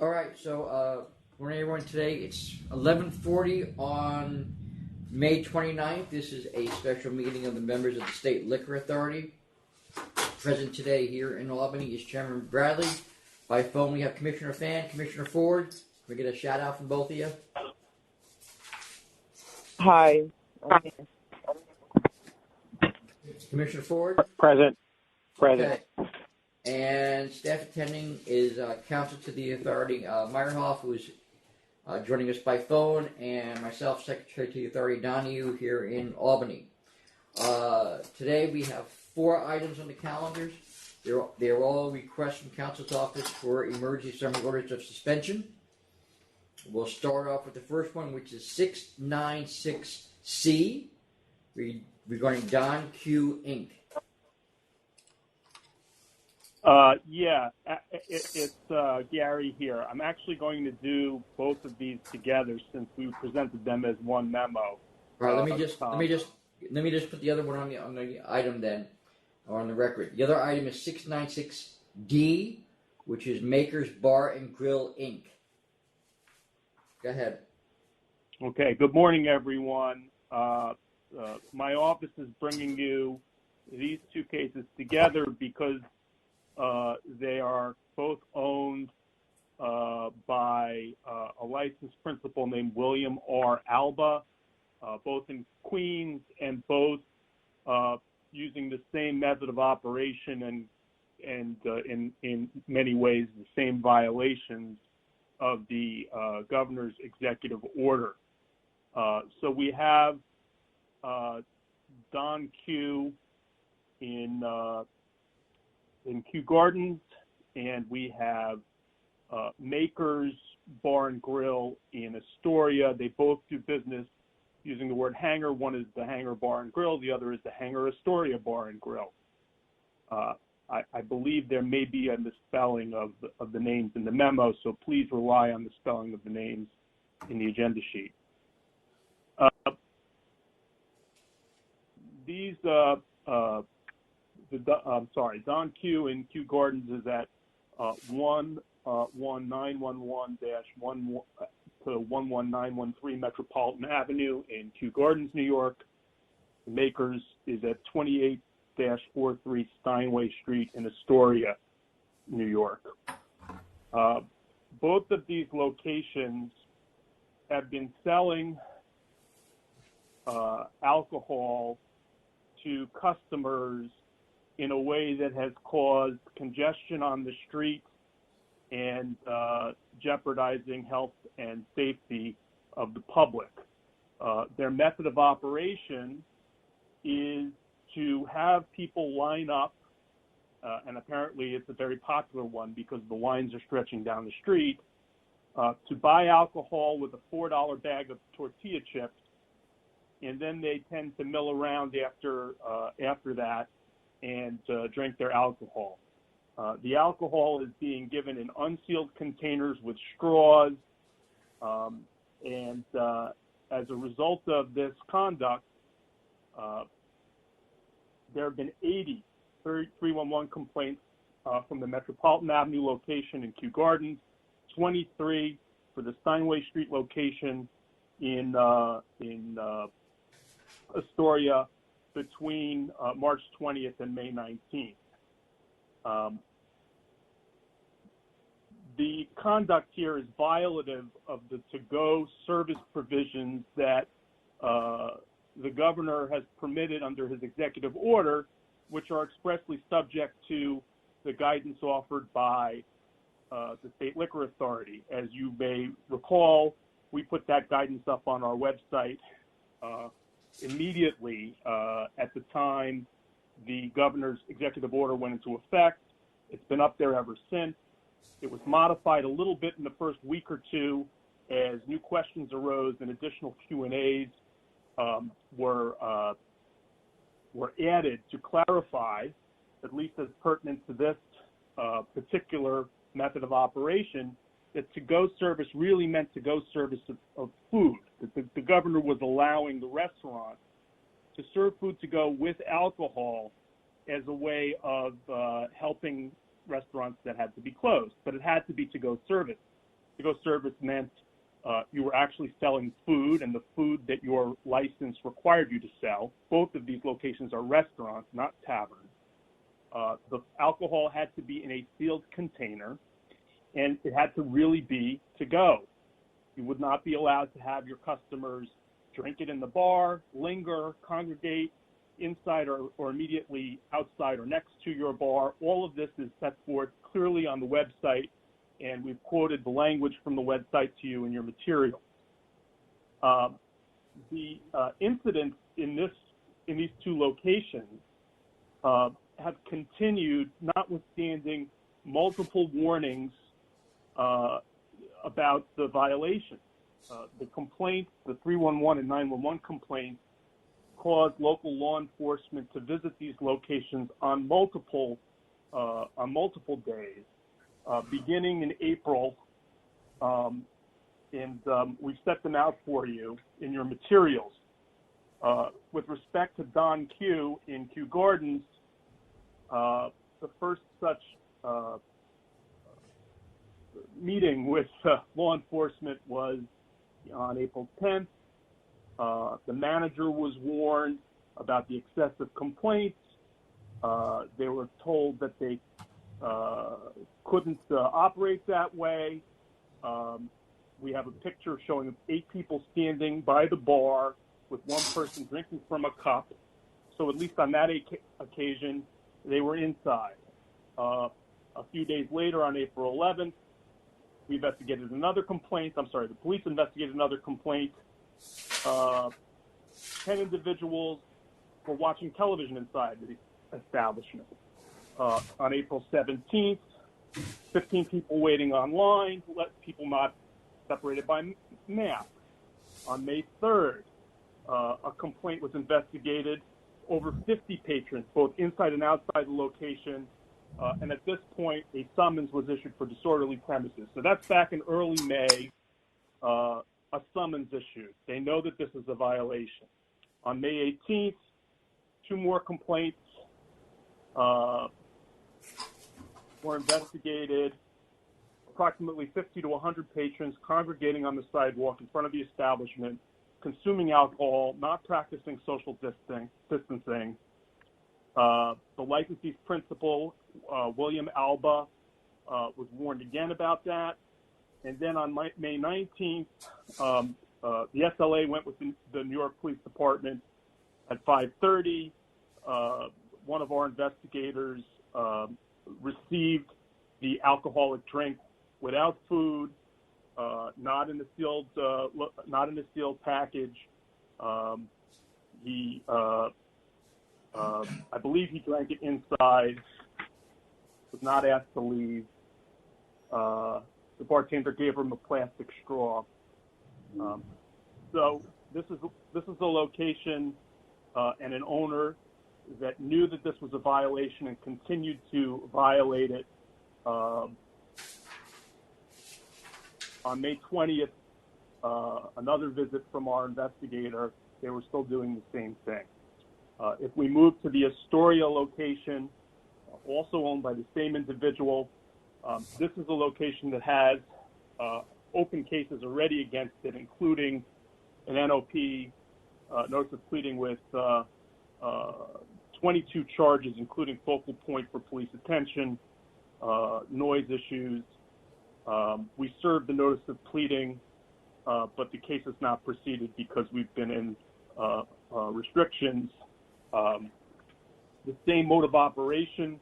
All right, so morning everyone. Today it's 11:40 on May 29th. This is a special meeting of the members of the State Liquor Authority. Present today here in Albany is Chairman Bradley. By phone we have Commissioner Fan, Commissioner Ford. Can we get a shout out from both of you? Hi. Commissioner Ford? Present. Okay. And staff attending is counsel to the authority, Meyerhoff, who is joining us by phone, and myself, Secretary to the Authority, Donahue, here in Albany. Today we have 4 items on the calendars. They're all requests from Council's office for emergency summary orders of suspension. We'll start off with the first one, which is 696C, regarding Don Q, Inc. It's Gary here. I'm actually going to do both of these together since we presented them as one memo. All right, let me just put the other one on the item then, or on the record. The other item is 696D, which is Makers Bar and Grill Inc. Go ahead. Okay. Good morning, everyone. My office is bringing you these 2 cases together because they are both owned by a licensed principal named William R. Alba, both in Queens and both using the same method of operation and in many ways the same violations of the governor's executive order. So we have Don Q in Kew Gardens, and we have Makers Bar and Grill in Astoria. They both do business using the word hangar. One is the Hangar Bar and Grill. The other is the Hangar Astoria Bar and Grill. I believe there may be a misspelling of the names in the memo, so please rely on the spelling of the names in the agenda sheet. Don Q in Kew Gardens is at 11911-11913 Metropolitan Avenue in Kew Gardens, New York. The Makers is at 28-43 Steinway Street in Astoria, New York. Both of these locations have been selling alcohol to customers in a way that has caused congestion on the street and jeopardizing health and safety of the public. Their method of operation is to have people line up, and apparently it's a very popular one because the lines are stretching down the street, to buy alcohol with a $4 bag of tortilla chips, and then they tend to mill around after that and drink their alcohol. The alcohol is being given in unsealed containers with straws, and as a result of this conduct, there have been 80 311 complaints from the Metropolitan Avenue location in Kew Gardens, 23 for the Steinway Street location in Astoria between March 20th and May 19th. The conduct here is violative of the to-go service provisions that the governor has permitted under his executive order, which are expressly subject to the guidance offered by the State Liquor Authority. As you may recall, we put that guidance up on our website immediately at the time the governor's executive order went into effect. It's been up there ever since. It was modified a little bit in the first week or two as new questions arose and additional Q&As were added to clarify, at least as pertinent to this particular method of operation, that to-go service really meant to-go service of food. That the governor was allowing the restaurant to serve food to go with alcohol as a way of helping restaurants that had to be closed, but it had to be to-go service. to-go service meant you were actually selling food, and the food that your license required you to sell. Both of these locations are restaurants, not taverns. The alcohol had to be in a sealed container, and it had to really be to go. You would not be allowed to have your customers drink it in the bar, linger, congregate inside or immediately outside or next to your bar. All of this is set forth clearly on the website, and we've quoted the language from the website to you in your material. The incidents in these two locations have continued, notwithstanding multiple warnings about the violation. The complaints, the 311 and 911 complaints, caused local law enforcement to visit these locations on multiple days, beginning in April, and we've set them out for you in your materials. With respect to Don Q in Kew Gardens, the first such meeting with law enforcement was on April 10th. The manager was warned about the excessive complaints. They were told that they couldn't operate that way. We have a picture showing 8 people standing by the bar with one person drinking from a cup. So at least on that occasion, they were inside. A few days later, on April 11th, we investigated another complaint. The police investigated another complaint. 10 individuals were watching television inside the establishment. On April 17th, 15 people waiting online, people not separated by masks. On May 3rd, a complaint was investigated. Over 50 patrons, both inside and outside the location, and at this point, a summons was issued for disorderly premises. So that's back in early May, a summons issued. They know that this is a violation. On May 18th, 2 more complaints were investigated. Approximately 50 to 100 patrons congregating on the sidewalk in front of the establishment, consuming alcohol, not practicing social distancing. The licensee's principal, William Alba, was warned again about that. And then on May 19th, the SLA went with the New York Police Department at 5:30. One of our investigators received the alcoholic drink without food, not in a sealed package. I believe he drank it inside. Was not asked to leave. The bartender gave him a plastic straw. So this is a location and an owner that knew that this was a violation and continued to violate it. On May 20th, another visit from our investigator, they were still doing the same thing. If we move to the Astoria location, also owned by the same individual, this is a location that has open cases already against it, including an NOP, notice of pleading with 22 charges, including focal point for police attention, noise issues. We served the notice of pleading, but the case has not proceeded because we've been in restrictions. The same mode of operation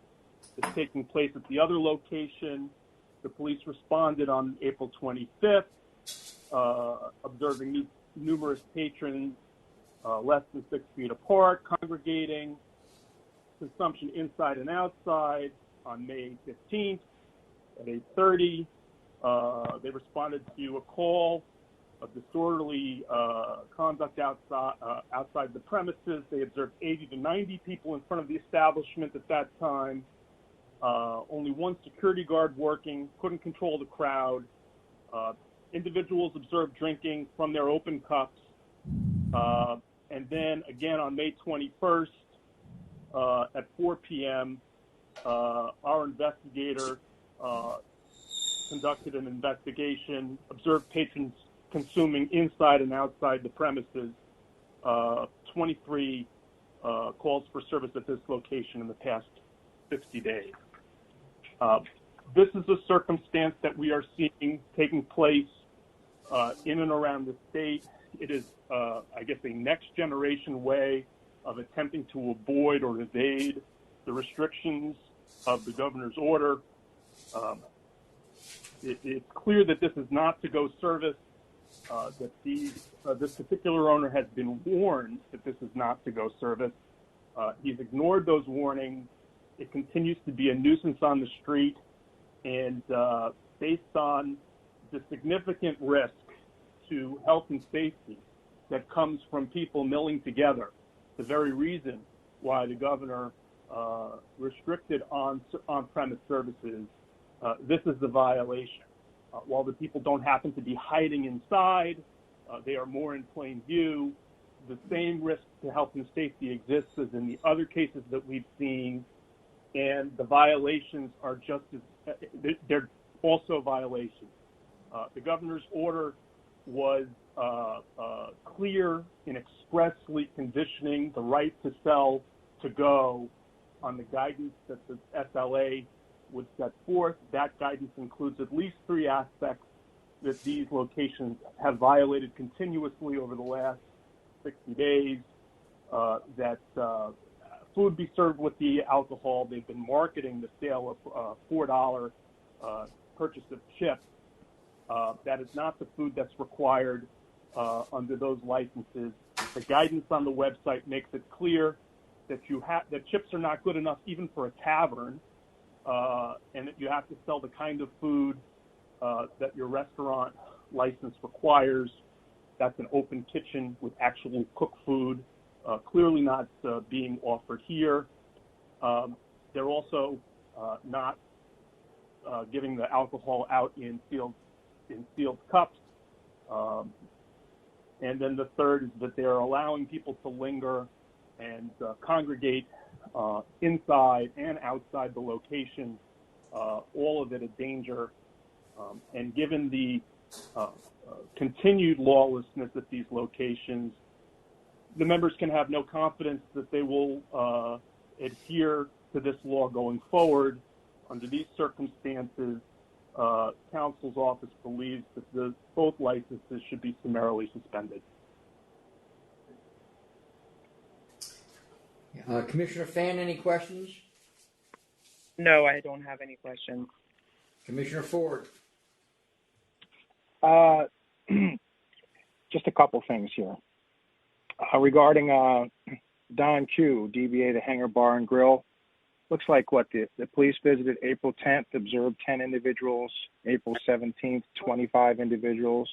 is taking place at the other location. The police responded on April 25th, observing numerous patrons less than 6 feet apart, congregating, consumption inside and outside. On May 15th at 8:30, they responded to a call of disorderly conduct outside the premises. They observed 80 to 90 people in front of the establishment at that time. Only one security guard working, couldn't control the crowd. Individuals observed drinking from their open cups. And then again on May 21st at 4 p.m., our investigator conducted an investigation, observed patrons consuming inside and outside the premises, 23 calls for service at this location in the past 60 days. This is a circumstance that we are seeing taking place in and around the state. It is, I guess, a next generation way of attempting to avoid or evade the restrictions of the governor's order. It's clear that this is not to-go service, that this particular owner has been warned that this is not to-go service. He's ignored those warnings. It continues to be a nuisance on the street, and based on the significant risk to health and safety that comes from people milling together, the very reason why the governor restricted on-premise services, this is the violation. While the people don't happen to be hiding inside, they are more in plain view. The same risk to health and safety exists as in the other cases that we've seen, and the violations are just as, they're also violations. The governor's order was clear in expressly conditioning the right to sell to go on the guidance that the SLA would set forth. That guidance includes at least 3 aspects that these locations have violated continuously over the last 60 days, that food be served with the alcohol. They've been marketing the sale of $4 purchase of chips. That is not the food that's required under those licenses. The guidance on the website makes it clear that that chips are not good enough even for a tavern, and that you have to sell the kind of food that your restaurant license requires. That's an open kitchen with actual cooked food, clearly not being offered here. They're also not giving the alcohol out in sealed cups. And then the third is that they are allowing people to linger and congregate inside and outside the location, all of it a danger. And given the continued lawlessness at these locations, the members can have no confidence that they will adhere to this law going forward. Under these circumstances, Council's office believes that both licenses should be summarily suspended. Commissioner Fan, any questions? No, I don't have any questions. Commissioner Ford. Just a couple things here. Regarding Don Q, DBA The Hangar Bar and Grill, looks like the police visited April 10th, observed 10 individuals, April 17th, 25 individuals,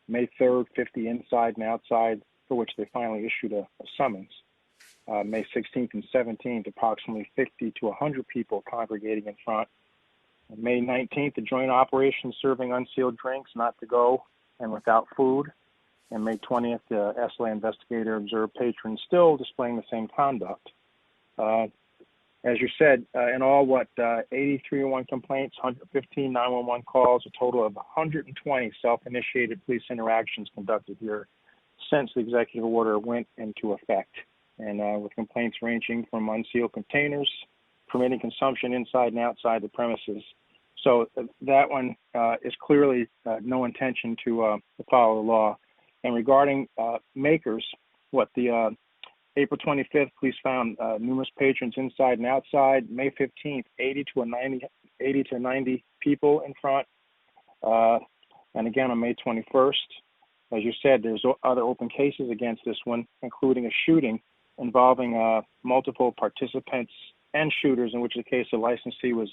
May 3rd, 50 inside and outside, for which they finally issued a summons. May 16th and 17th, approximately 50 to 100 people congregating in front. May 19th, a joint operation serving unsealed drinks, not to go, and without food. And May 20th, the SLA investigator observed patrons still displaying the same conduct. As you said, in all, 8301 complaints, 115 911 calls, a total of 120 self-initiated police interactions conducted here since the executive order went into effect. And with complaints ranging from unsealed containers, permitting consumption inside and outside the premises. So that one is clearly no intention to follow the law. And regarding makers, the April 25th, police found numerous patrons inside and outside. May 15th, 80 to 90 people in front. And again, on May 21st, as you said, there's other open cases against this one, including a shooting involving multiple participants and shooters, in which the case the licensee was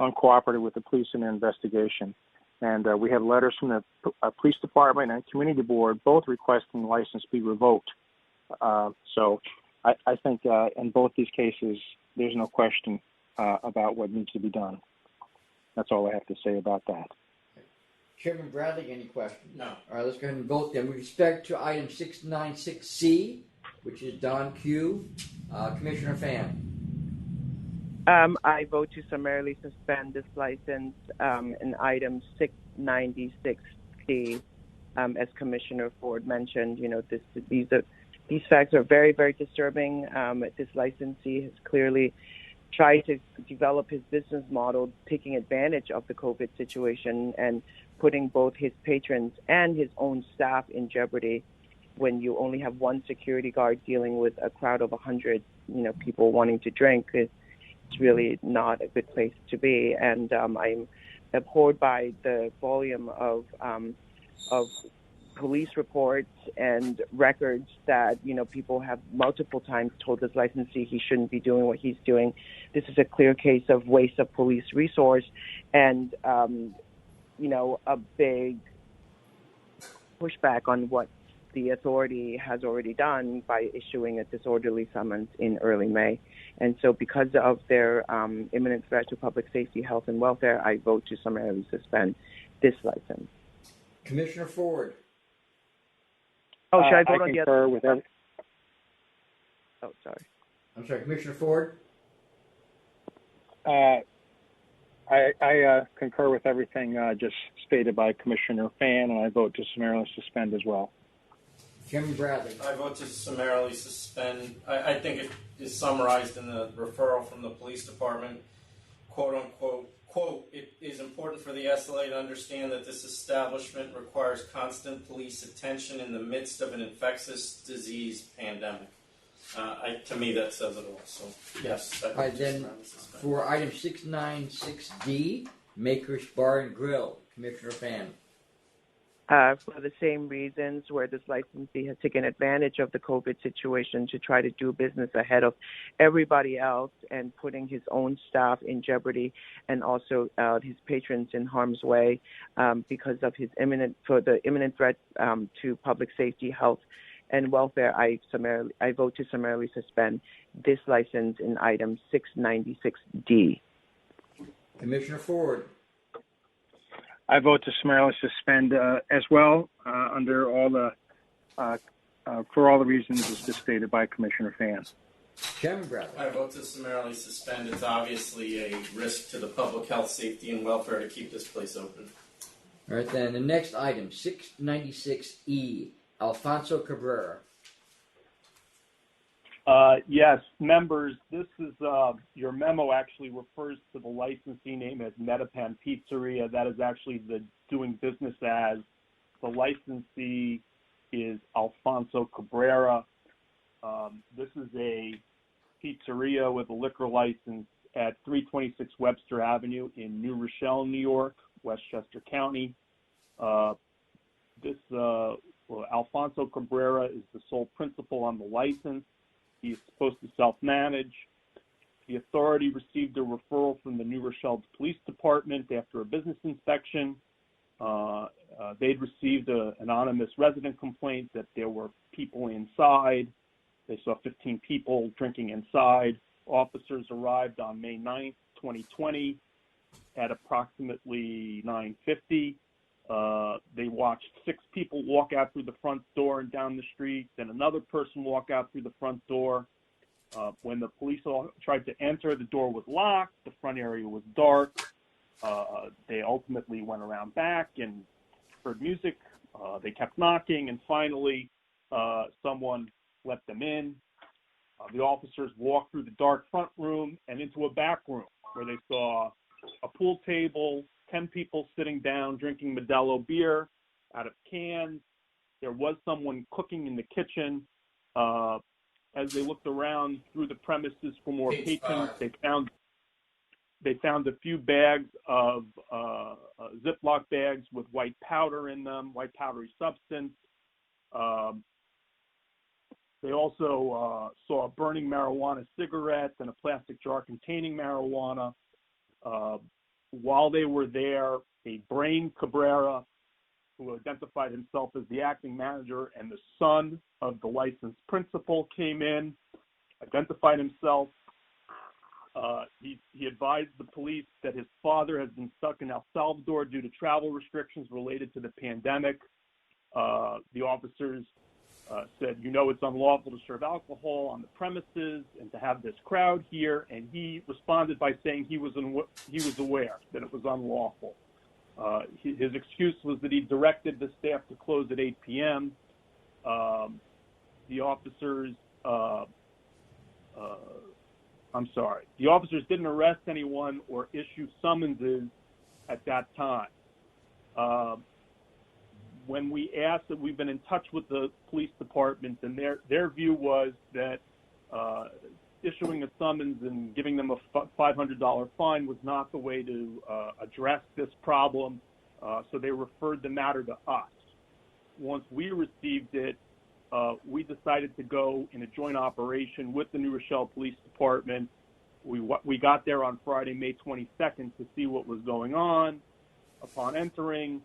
uncooperative with the police in their investigation. And we have letters from the police department and community board, both requesting the license be revoked. So I think in both these cases, there's no question about what needs to be done. That's all I have to say about that. Chairman Bradley, any questions? No. All right, let's go ahead and vote then. With respect to item 696C, which is Don Q, Commissioner Fan. I vote to summarily suspend this license in item 696C. As Commissioner Ford mentioned, these facts are very, very disturbing. This licensee has clearly tried to develop his business model, taking advantage of the COVID situation and putting both his patrons and his own staff in jeopardy when you only have one security guard dealing with a crowd of 100, people wanting to drink. It's really not a good place to be. And I'm abhorred by the volume of police reports and records that people have multiple times told this licensee he shouldn't be doing what he's doing. This is a clear case of waste of police resource and a big pushback on what the authority has already done by issuing a disorderly summons in early May. And so because of their imminent threat to public safety, health, and welfare, I vote to summarily suspend this license. Commissioner Ford. Oh, should I vote on the concur other? with every, Oh, sorry. I'm sorry, Commissioner Ford? I concur with everything just stated by Commissioner Fan, and I vote to summarily suspend as well. Chairman Bradley. I vote to summarily suspend. I think it is summarized in the referral from the police department, quote unquote, quote, it is important for the SLA to understand that this establishment requires constant police attention in the midst of an infectious disease pandemic. To me, that says it all. So, yes. All right, then for item 696D, Maker's Bar and Grill, Commissioner Fan. For the same reasons where this licensee has taken advantage of the COVID situation to try to do business ahead of everybody else and putting his own staff in jeopardy and also his patrons in harm's way because of his imminent threat to public safety, health, and welfare. I vote to summarily suspend this license in item 696D. Commissioner Ford. I vote to summarily suspend as well under all the for all the reasons as just stated by Commissioner Fan. Chairman Bradley. I vote to summarily suspend. It's obviously a risk to the public health, safety, and welfare to keep this place open. All right, then the next item, 696E, Alfonso Cabrera. Yes, members, this is your memo actually refers to the licensee name as Metapan Pizzeria. That is actually the doing business as. The licensee is Alfonso Cabrera. This is a pizzeria with a liquor license at 326 Webster Avenue in New Rochelle, New York, Westchester County. Alfonso Cabrera is the sole principal on the license. He is supposed to self-manage. The authority received a referral from the New Rochelle Police Department after a business inspection. They'd received an anonymous resident complaint that there were people inside. They saw 15 people drinking inside. Officers arrived on May 9th, 2020 at approximately 9:50. They watched 6 people walk out through the front door and down the street, then another person walk out through the front door. When the police all tried to enter, the door was locked, the front area was dark. They ultimately went around back and heard music. They kept knocking, and finally someone let them in. The officers walked through the dark front room and into a back room where they saw a pool table, 10 people sitting down drinking Modelo beer out of cans. There was someone cooking in the kitchen. As they looked around through the premises for more patrons, they found a few bags of Ziploc bags with white powder in them, white powdery substance. They also saw burning marijuana cigarettes and a plastic jar containing marijuana. While they were there, a Brain Cabrera, who identified himself as the acting manager and the son of the licensed principal, came in, identified himself. He advised the police that his father has been stuck in El Salvador due to travel restrictions related to the pandemic. The officers said, it's unlawful to serve alcohol on the premises and to have this crowd here. And he responded by saying he was aware that it was unlawful. His excuse was that he directed the staff to close at 8 p.m. The officers didn't arrest anyone or issue summonses at that time. When we asked that, we've been in touch with the police department, and their view was that issuing a summons and giving them a $500 fine was not the way to address this problem, so they referred the matter to us. Once we received it, we decided to go in a joint operation with the New Rochelle Police Department. We got there on Friday, May 22nd, to see what was going on. Upon entering,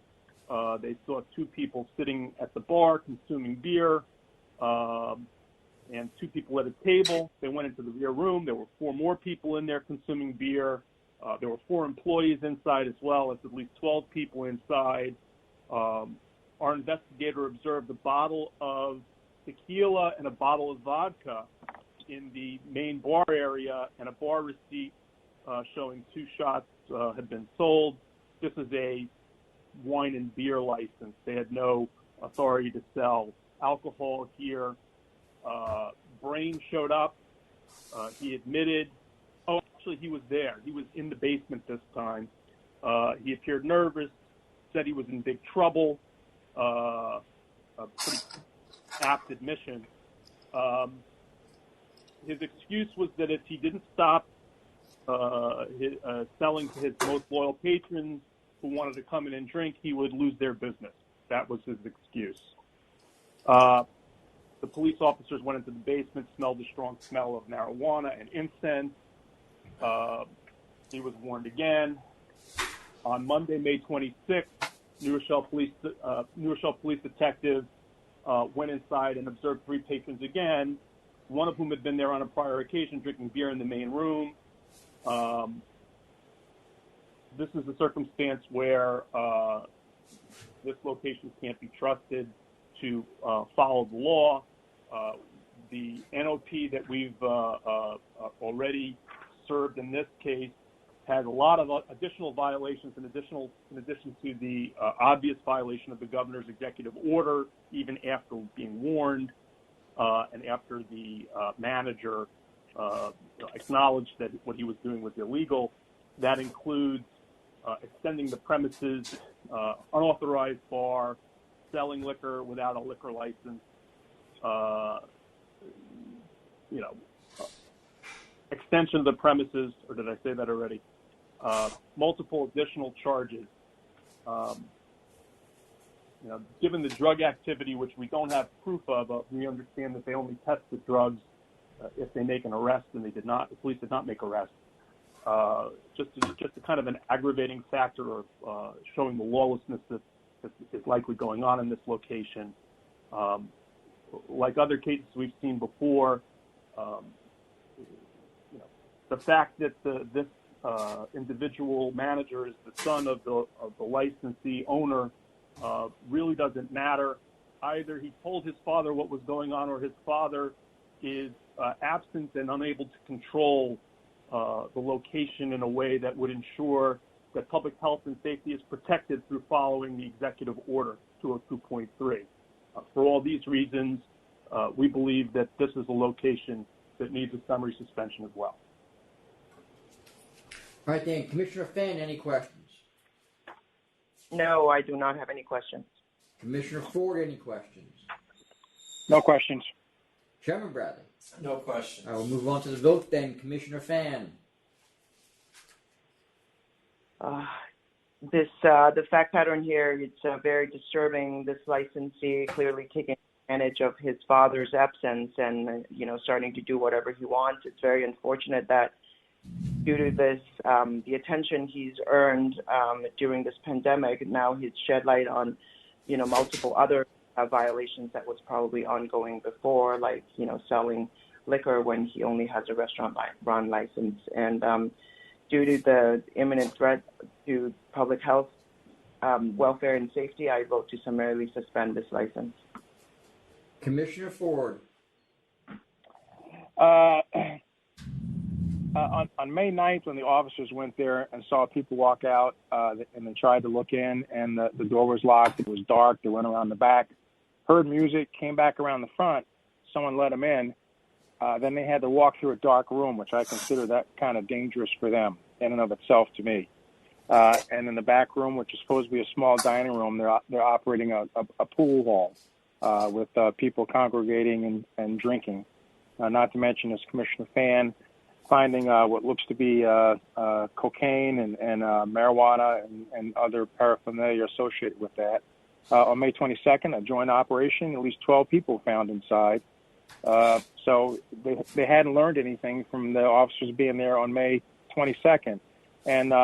they saw two people sitting at the bar consuming beer, and two people at a table. They went into the rear room. There were four more people in there consuming beer. There were four employees inside as well, as at least 12 people inside. Our investigator observed a bottle of tequila and a bottle of vodka in the main bar area, and a bar receipt showing 2 shots had been sold. This is a wine and beer license. They had no authority to sell alcohol here. Brain showed up. He admitted, actually he was there. He was in the basement this time. He appeared nervous, said he was in big trouble. A pretty apt admission. His excuse was that if he didn't stop selling to his most loyal patrons who wanted to come in and drink, he would lose their business. That was his excuse. The police officers went into the basement, smelled the strong smell of marijuana and incense. He was warned again. On Monday, May 26th, New Rochelle police detective went inside and observed 3 patrons again, one of whom had been there on a prior occasion drinking beer in the main room. This is a circumstance where this location can't be trusted to follow the law. The NOP that we've already served in this case has a lot of additional violations in addition to the obvious violation of the governor's executive order, even after being warned and after the manager acknowledged that what he was doing was illegal. That includes extending the premises, unauthorized bar, selling liquor without a liquor license, extension of the premises, or did I say that already? Multiple additional charges. Given the drug activity, which we don't have proof of, we understand that they only test the drugs if they make an arrest, and the police did not make arrests. Just a kind of an aggravating factor of showing the lawlessness that is likely going on in this location. Like other cases we've seen before, the fact that this individual manager is the son of the licensee owner really doesn't matter. Either he told his father what was going on, or his father is absent and unable to control the location in a way that would ensure that public health and safety is protected through following the executive order 202.3. For all these reasons, we believe that this is a location that needs a summary suspension as well. All right, then. Commissioner Fenn, any questions? No, I do not have any questions. Commissioner Ford, any questions? No questions. Chairman Bradley? No question. I will move on to the vote then. Commissioner Fenn? The fact pattern here, it's very disturbing. This licensee clearly taking advantage of his father's absence and, starting to do whatever he wants. It's very unfortunate that due to this, the attention he's earned during this pandemic, now he's shed light on, multiple other violations that was probably ongoing before, like, selling liquor when he only has a restaurant license. And due to the imminent threat to public health, welfare, and safety, I vote to summarily suspend this license. Commissioner Ford. On May 9th, when the officers went there and saw people walk out and they tried to look in and the door was locked, it was dark, they went around the back, heard music, came back around the front, someone let them in, then they had to walk through a dark room, which I consider that kind of dangerous for them in and of itself to me. And in the back room, which is supposed to be a small dining room, they're operating a pool hall with people congregating and drinking. Not to mention, as Commissioner Fan, finding what looks to be cocaine and marijuana and other paraphernalia associated with that. On May 22nd, a joint operation, at least 12 people found inside. So they hadn't learned anything from the officers being there on May 22nd. And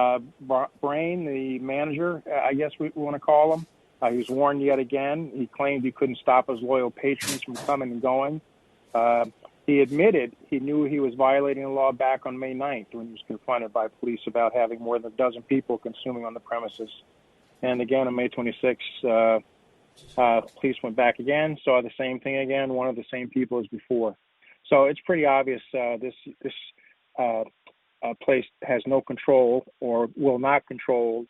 Brain, the manager, I guess we want to call him, he was warned yet again. He claimed he couldn't stop his loyal patrons from coming and going. He admitted he knew he was violating the law back on May 9th when he was confronted by police about having more than a dozen people consuming on the premises. And again, on May 26th, police went back again, saw the same thing again, one of the same people as before. So it's pretty obvious this place has no control or will not control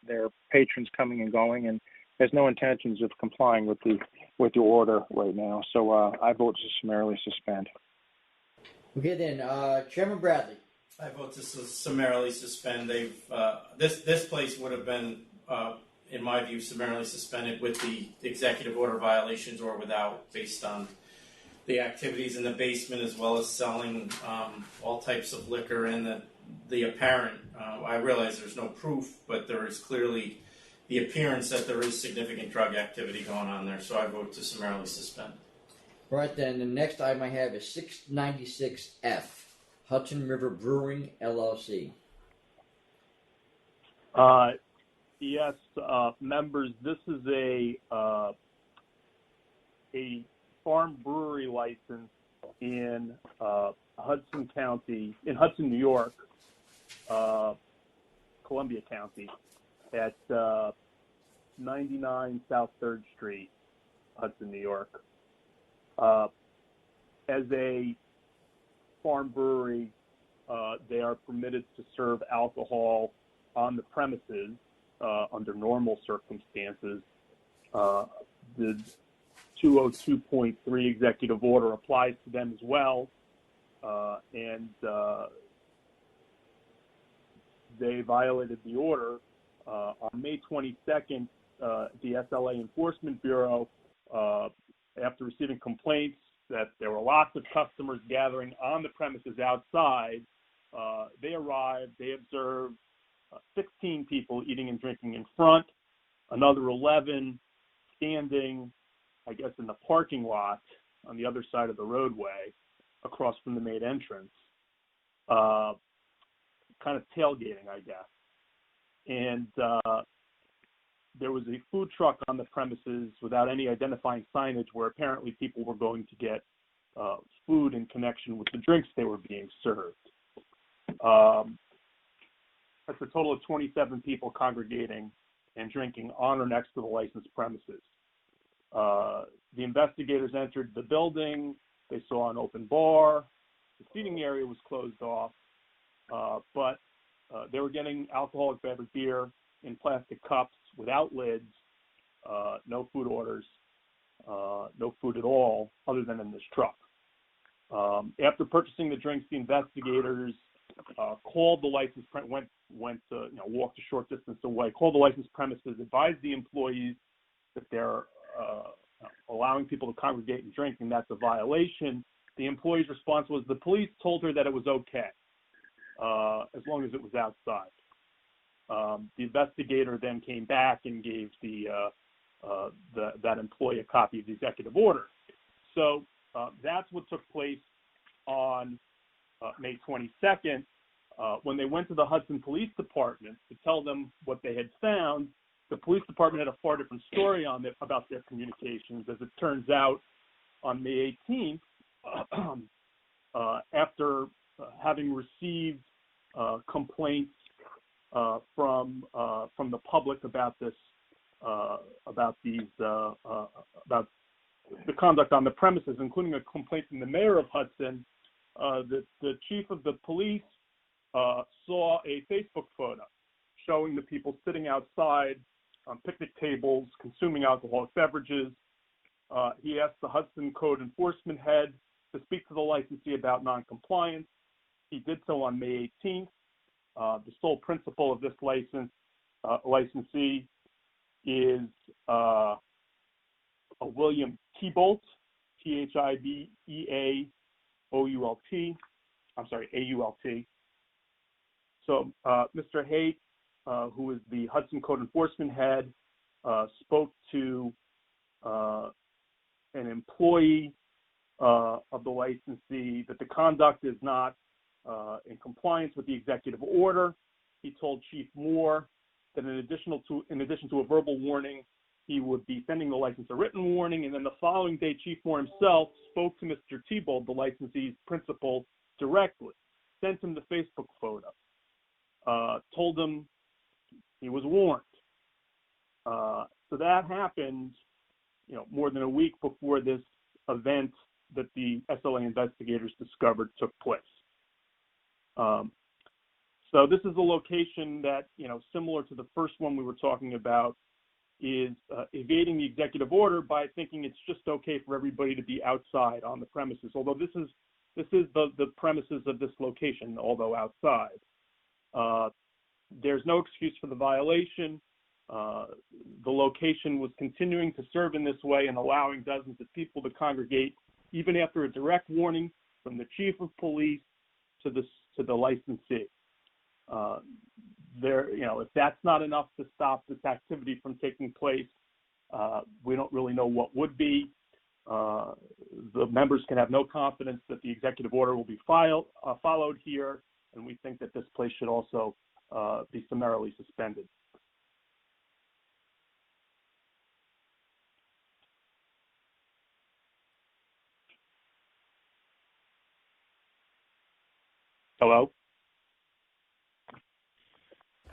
their patrons coming and going, and has no intentions of complying with the order right now. So I vote to summarily suspend. Okay, then, Chairman Bradley. I vote to summarily suspend. They've this place would have been, in my view, summarily suspended with the executive order violations or without, based on the activities in the basement as well as selling all types of liquor and the apparent. I realize there's no proof, but there is clearly the appearance that there is significant drug activity going on there. So I vote to summarily suspend. All right, then, the next item I have is 696F, Hudson River Brewing, LLC. Yes, members, this is a farm brewery license in Hudson County, in Hudson, New York, Columbia County, at 99 South 3rd Street, Hudson, New York. As a farm brewery, they are permitted to serve alcohol on the premises under normal circumstances. The 202.3 executive order applies to them as well, and they violated the order. On May 22nd, the SLA Enforcement Bureau, after receiving complaints that there were lots of customers gathering on the premises outside, they arrived, they observed 16 people eating and drinking in front, another 11 standing, I guess, in the parking lot on the other side of the roadway across from the main entrance, kind of tailgating, I guess. And there was a food truck on the premises without any identifying signage where apparently people were going to get food in connection with the drinks they were being served. That's a total of 27 people congregating and drinking on or next to the licensed premises. The investigators entered the building. They saw an open bar. The seating area was closed off, but they were getting alcoholic beverage beer in plastic cups without lids, no food orders, no food at all other than in this truck. After purchasing the drinks, the investigators called the licensed walked a short distance away, called the licensed premises, advised the employees that they're allowing people to congregate and drink, and that's a violation. The employee's response was the police told her that it was okay, as long as it was outside. The investigator then came back and gave that employee a copy of the executive order. So that's what took place on May 22nd. When they went to the Hudson Police Department to tell them what they had found, the police department had a far different story about their communications. As it turns out, on May 18th, after having received complaints from the public about this, about the conduct on the premises, including a complaint from the mayor of Hudson. The chief of the police saw a Facebook photo showing the people sitting outside on picnic tables, consuming alcoholic beverages. He asked the Hudson Code Enforcement head to speak to the licensee about noncompliance. He did so on May 18th. The sole principal of this licensee is William Thibault, Thibeault. I'm sorry, Ault. So Mr. Haight, who is the Hudson Code Enforcement head, spoke to an employee of the licensee that the conduct is not in compliance with the executive order. He told Chief Moore that in addition to a verbal warning, he would be sending the license a written warning. And then the following day, Chief Moore himself spoke to Mr. Thibault, the licensee's principal, directly, sent him the Facebook photo, told him he was warned. So that happened, more than a week before this event that the SLA investigators discovered took place. So this is a location that, similar to the first one we were talking about, is evading the executive order by thinking it's just okay for everybody to be outside on the premises. Although this is the premises of this location, although outside. There's no excuse for the violation. The location was continuing to serve in this way and allowing dozens of people to congregate, even after a direct warning from the chief of police to the licensee. If that's not enough to stop this activity from taking place, we don't really know what would be. The members can have no confidence that the executive order will be followed here, and we think that this place should also be summarily suspended. Hello?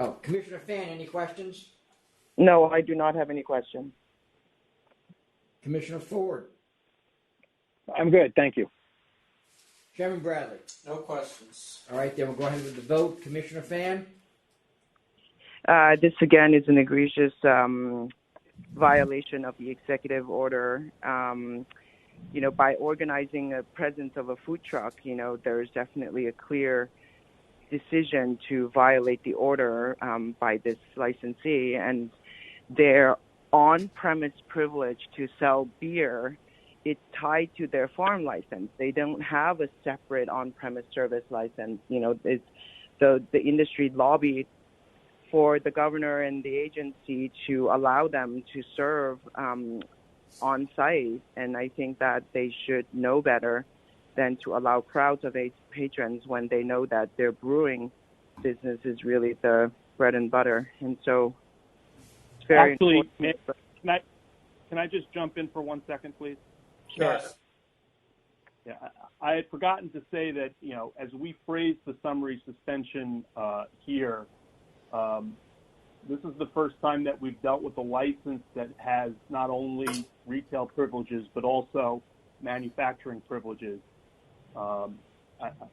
Oh, Commissioner Fan, any questions? No, I do not have any questions. Commissioner Ford? I'm good, thank you. Chairman Bradley? No questions. All right, then we'll go ahead with the vote. Commissioner Fan? This again is an egregious violation of the executive order. By organizing a presence of a food truck, there's definitely a clear decision to violate the order by this licensee, and their on-premise privilege to sell beer, it's tied to their farm license. They don't have a separate on-premise service license. The industry lobbied for the governor and the agency to allow them to serve on site, and I think that they should know better than to allow crowds of patrons when they know that their brewing business is really the bread and butter. And so it's very Actually, important. can I just jump in for 1 second, please? Yes. Yeah, I had forgotten to say that, as we phrase the summary suspension here, this is the first time that we've dealt with a license that has not only retail privileges, but also manufacturing privileges.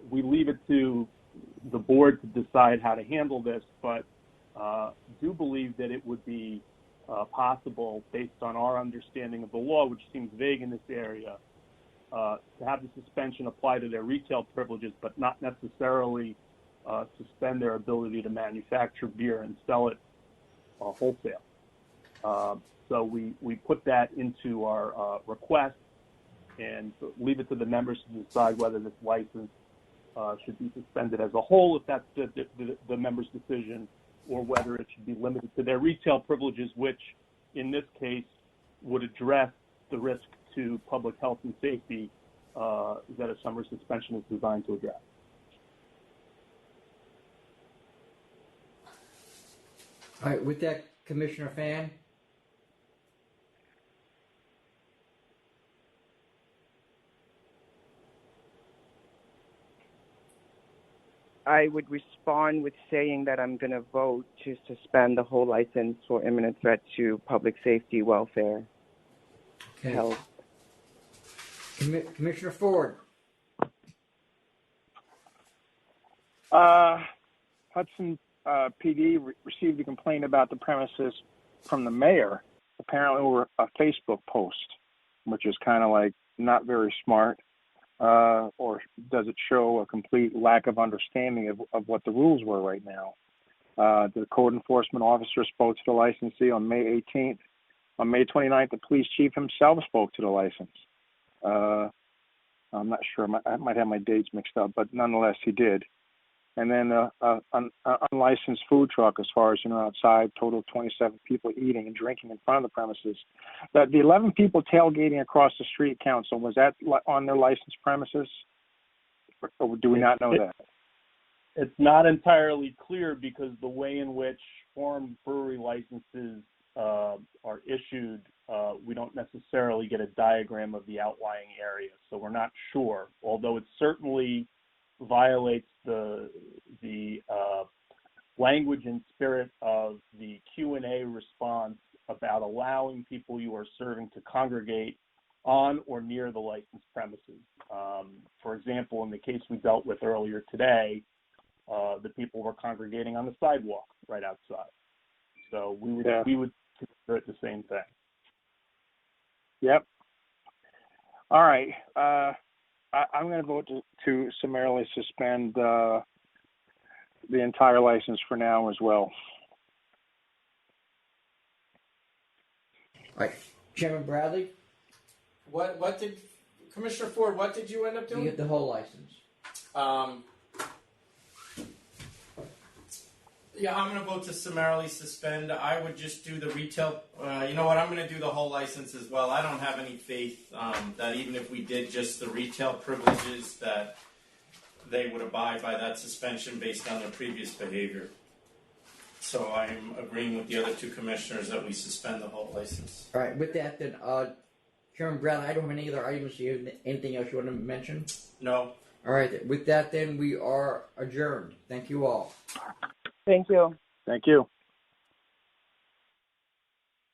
We leave it to the board to decide how to handle this, but do believe that it would be possible, based on our understanding of the law, which seems vague in this area, to have the suspension apply to their retail privileges, but not necessarily suspend their ability to manufacture beer and sell it wholesale. So we put that into our request and leave it to the members to decide whether this license should be suspended as a whole, if that's the members' decision, or whether it should be limited to their retail privileges, which in this case would address the risk to public health and safety that a summer suspension is designed to address. All right, with that, Commissioner Fan? I would respond with saying that I'm going to vote to suspend the whole license for imminent threat to public safety, welfare, Okay. health. Commissioner Ford. Hudson PD received a complaint about the premises from the mayor, apparently over a Facebook post, which is kind of like not very smart. Or does it show a complete lack of understanding of what the rules were right now? The code enforcement officer spoke to the licensee on May 18th. On May 29th, the police chief himself spoke to the license. I'm not sure. I might have my dates mixed up, but nonetheless, he did. And then an unlicensed food truck, as far as you know, outside, total of 27 people eating and drinking in front of the premises. The 11 people tailgating across the street, council, was that on their licensed premises? Or do we not know that? It's not entirely clear because the way in which foreign brewery licenses are issued, we don't necessarily get a diagram of the outlying area, so we're not sure. Although it certainly violates the language and spirit of the Q&A response about allowing people you are serving to congregate on or near the licensed premises. For example, in the case we dealt with earlier today, the people were congregating on the sidewalk right outside. So we would consider it the same thing. Yep. All right. I'm going to vote to summarily suspend the entire license for now as well. All right, Chairman Bradley. What did Commissioner Ford? What did you end up You doing? get the whole license. Yeah, I'm going to vote to summarily suspend. I would just do the retail. You know what? I'm going to do the whole license as well. I don't have any faith that even if we did just the retail privileges, that they would abide by that suspension based on their previous behavior. So I'm agreeing with the other two commissioners that we suspend the whole license. All right, with that then, Chairman Bradley, I don't have any other items. Do you have anything else you want to mention? No. All right, with that then, we are adjourned. Thank you all. Thank you. Thank you.